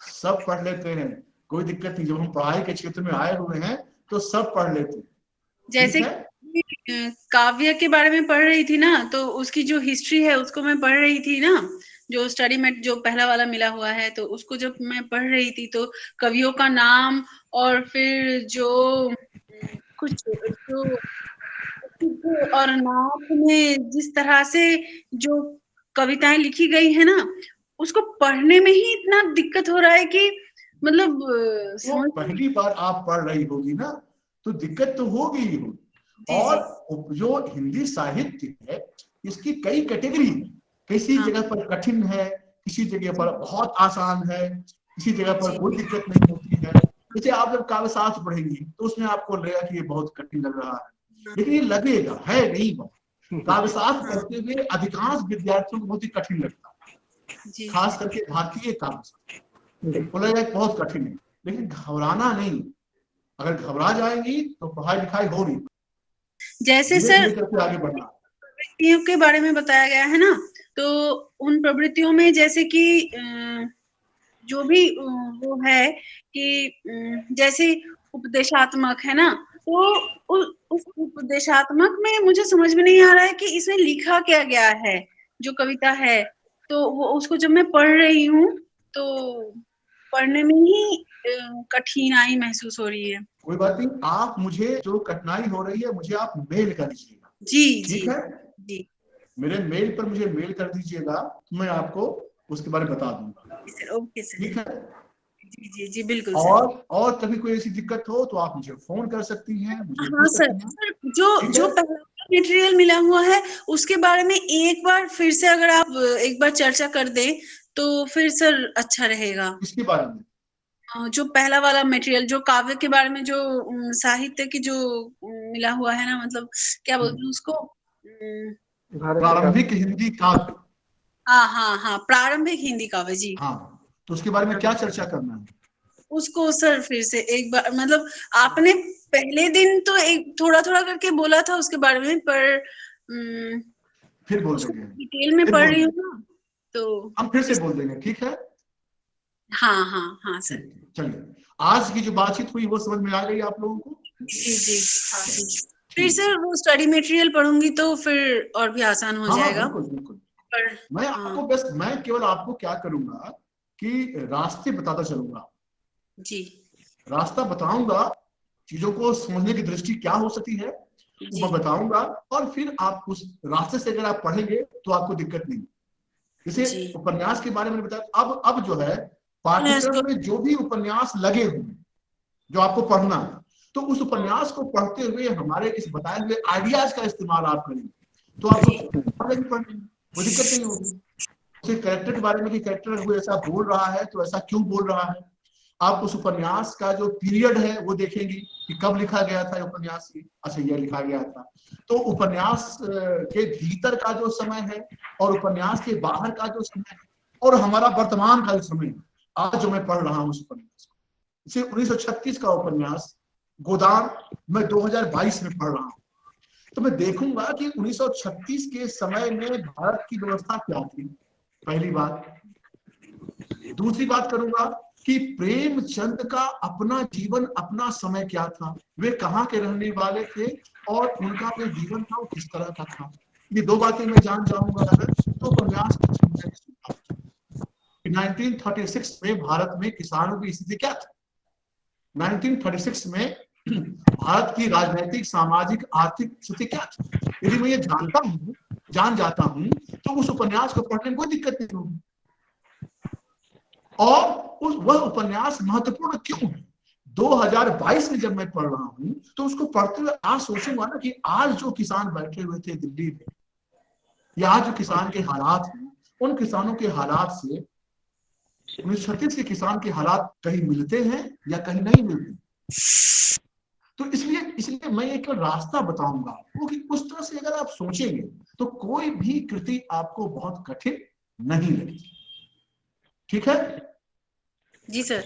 सब पढ़ लेते हैं, कोई दिक्कत नहीं। जब हम पढ़ाई के क्षेत्र में आए हुए हैं तो सब पढ़ लेते हैं। जैसे काव्य के बारे में पढ़ रही थी ना, तो उसकी जो हिस्ट्री है उसको मैं पढ़ रही थी ना, जो स्टडी में जो पहला वाला मिला हुआ है, तो उसको जब मैं पढ़ रही थी तो कवियों का नाम और फिर जो कुछ जो और नाम में जिस तरह से जो कविताएं लिखी गई है ना, उसको पढ़ने में ही इतना दिक्कत हो रहा है कि मतलब पहली बार आप पढ़ रही होगी ना तो दिक्कत तो होगी ही होगी। और जो हिंदी साहित्य है इसकी कई कैटेगरी है। किसी जगह पर कठिन है, किसी जगह पर बहुत आसान है, किसी जगह पर कोई दिक्कत नहीं होती है। जैसे आप जब काव्य शास्त्र पढ़ेंगी तो उसमें आपको लगेगा कि ये बहुत कठिन लग रहा है, लेकिन ये लगेगा है नहीं बहुत। काव्य शास्त्र पढ़ते हुए अधिकांश विद्यार्थियों को बहुत ही कठिन लगता है, खास करके भारतीय काव्य शास्त्र बोला जाए बहुत कठिन है। लेकिन घबराना नहीं, अगर घबरा जाएंगी तो पढ़ाई लिखाई हो नहीं। जैसे सर आगे बढ़ना, प्रवृत्तियों के बारे में बताया गया है ना, तो उन प्रवृत्तियों में जैसे कि जो भी वो है कि जैसे उपदेशात्मक है ना, तो उस उपदेशात्मक में मुझे समझ में नहीं आ रहा है कि इसमें लिखा क्या गया है, जो कविता है। तो वो उसको जब मैं पढ़ रही हूँ तो पढ़ने में ही कठिनाई महसूस हो रही है। कोई बात नहीं, आप मुझे जो कठिनाई हो रही है मुझे आप मेल कर दीजिएगा। जी ठीक है जी, मेरे मेल पर मुझे मेल कर दीजिएगा, मैं आपको उसके बारे में बता दूंगा। Okay sir. ठीक है जी जी जी बिल्कुल और कभी कोई ऐसी दिक्कत हो तो आप मुझे फोन कर सकती हैं, मुझे हाँ सर। जो पहला मटेरियल मिला हुआ है उसके बारे में एक बार फिर से अगर आप एक बार चर्चा कर दें तो फिर सर अच्छा रहेगा। इसके बारे में जो पहला वाला मटेरियल, जो काव्य के बारे में, जो साहित्य की जो मिला हुआ है ना, मतलब क्या बोलते हैं उसको, प्रारंभिक हिंदी काव्य। हाँ प्रारंभिक हिंदी काव्य जी। हाँ, तो उसके बारे में क्या चर्चा करना है? उसको सर फिर से एक बार, मतलब आपने पहले दिन तो एक थोड़ा थोड़ा करके बोला था उसके बारे में, पर फिर बोल देंगे, डिटेल में पढ़ रही हूँ ना, तो हम फिर से बोल देंगे। ठीक है हाँ सर। चलिए, आज की जो बातचीत हुई वो समझ में आ गई आप लोगों को? जी फिर सर वो स्टडी मटेरियल पढ़ूंगी तो फिर और भी आसान हो जाएगा। बिल्कुल मैं आपको बस मैं केवल आपको क्या करूंगा कि रास्ते बताता चलूंगा जी, रास्ता बताऊंगा, चीजों को समझने की दृष्टि क्या हो सकती है वो मैं बताऊंगा, और फिर आप उस रास्ते से अगर आप पढ़ेंगे तो आपको दिक्कत नहीं। जैसे उपन्यास के बारे में बताया, अब जो है पाठ्यक्रम में जो भी उपन्यास लगे हुए जो आपको पढ़ना है, तो उस उपन्यास को पढ़ते हुए हमारे इस बताए हुए आइडियाज का इस्तेमाल आप करेंगे तो आपको पढ़ने में कोई दिक्कत नहीं होगी। उसे कैरेक्टर के बारे में कि कैरेक्टर वो ऐसा बोल रहा है तो ऐसा क्यों बोल रहा है, आप उस उपन्यास का जो पीरियड है वो देखेंगे कि कब लिखा गया था उपन्यास, अच्छा यह लिखा गया था। तो उपन्यास के भीतर का जो समय है और उपन्यास के बाहर का जो समय है और हमारा वर्तमान का जो समय है, आज जो मैं पढ़ रहा हूँ उस उपन्यास को, इसे 1936 का उपन्यास गोदान मैं 2022 में पढ़ रहा हूँ, तो मैं देखूंगा कि 1936 के समय में भारत की व्यवस्था क्या थी, पहली बात। दूसरी बात करूंगा कि प्रेमचंद का अपना जीवन अपना समय क्या था, वे कहाँ के रहने वाले थे और उनका जो जीवन था वो किस तरह का था। ये दो बातें मैं जान जाऊंगा अगर तो उपन्यास 1936 में भारत में किसानों की स्थिति क्या थी, 1936 में भारत की राजनीतिक सामाजिक आर्थिक स्थिति क्या थी। यदि मैं ये जान जाता हूं तो उस उपन्यास को पढ़ने में कोई दिक्कत नहीं होगी। और वह उपन्यास महत्वपूर्ण क्यों है, 2022 में जब मैं पढ़ रहा हूं तो उसको पढ़ते हुए आज सोचूंगा ना कि आज जो किसान बैठे हुए थे दिल्ली में, या आज जो किसान के हालात हैं, उन किसानों के हालात से 1936 के किसान के हालात कहीं मिलते हैं या कहीं नहीं मिलते। तो इसलिए मैं एक रास्ता बताऊंगा आपको कि उस तरह से अगर आप सोचेंगे तो कोई भी कृति आपको बहुत कठिन नहीं लगेगी। ठीक है जी सर।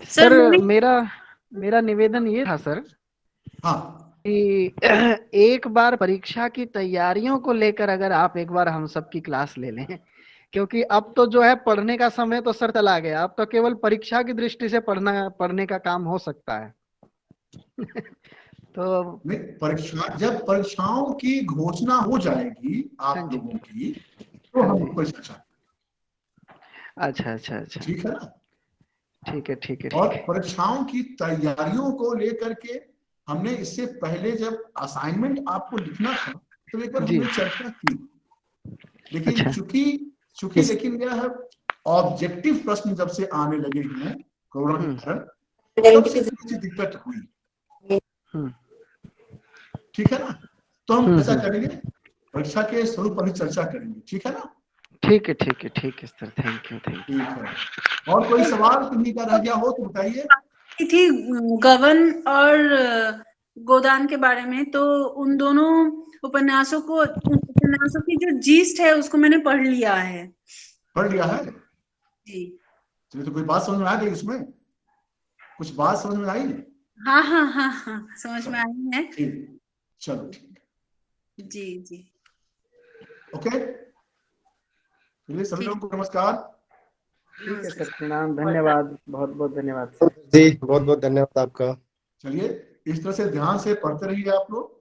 सर मेरा निवेदन ये था सर, हाँ, कि एक बार परीक्षा की तैयारियों को लेकर अगर आप एक बार हम सबकी क्लास ले लें, क्योंकि अब तो जो है पढ़ने का समय तो सर चला गया, अब तो केवल परीक्षा की दृष्टि से पढ़ने का काम हो सकता है। तो जब परीक्षाओं की घोषणा हो जाएगी आप लोगों की तो हम उसको चर्चा। अच्छा, ठीक है ना, ठीक है। और परीक्षाओं की तैयारियों को लेकर के हमने इससे पहले जब असाइनमेंट आपको लिखना था तो एक बार हमने चर्चा की, लेकिन चूंकि लेकिन यह ऑब्जेक्टिव प्रश्न जब से आने लगे हैं कोरोना के कारण, तब से कुछ दिक्कत हुई। ठीक है ना, तो हम ऐसा करेंगे, परीक्षा के स्वरूप पर चर्चा करेंगे। ठीक है ना, ठीक है सर, थैंक यू। और कोई सवाल किन्हीं का रह गया हो तो बताइए। थी गबन और गोदान के बारे में, तो उन दोनों उपन्यासों की जो जीस्ट है उसको मैंने पढ़ लिया है। पढ़ लिया है जी। चलिए, तो कोई बात समझ में आ गई उसमें? कुछ बात समझ में आई? हाँ हाँ हाँ हाँ, समझ में आई है। ठीक, चलो ठीक है। जी जी। ओके, चलिए सभी लोगों को नमस्कार। ठीक है सर, प्रणाम, धन्यवाद, बहुत बहुत धन्यवाद जी, बहुत बहुत धन्यवाद आपका। चलिए, इस तरह से ध्यान से पढ़ते रहिए आप लोग।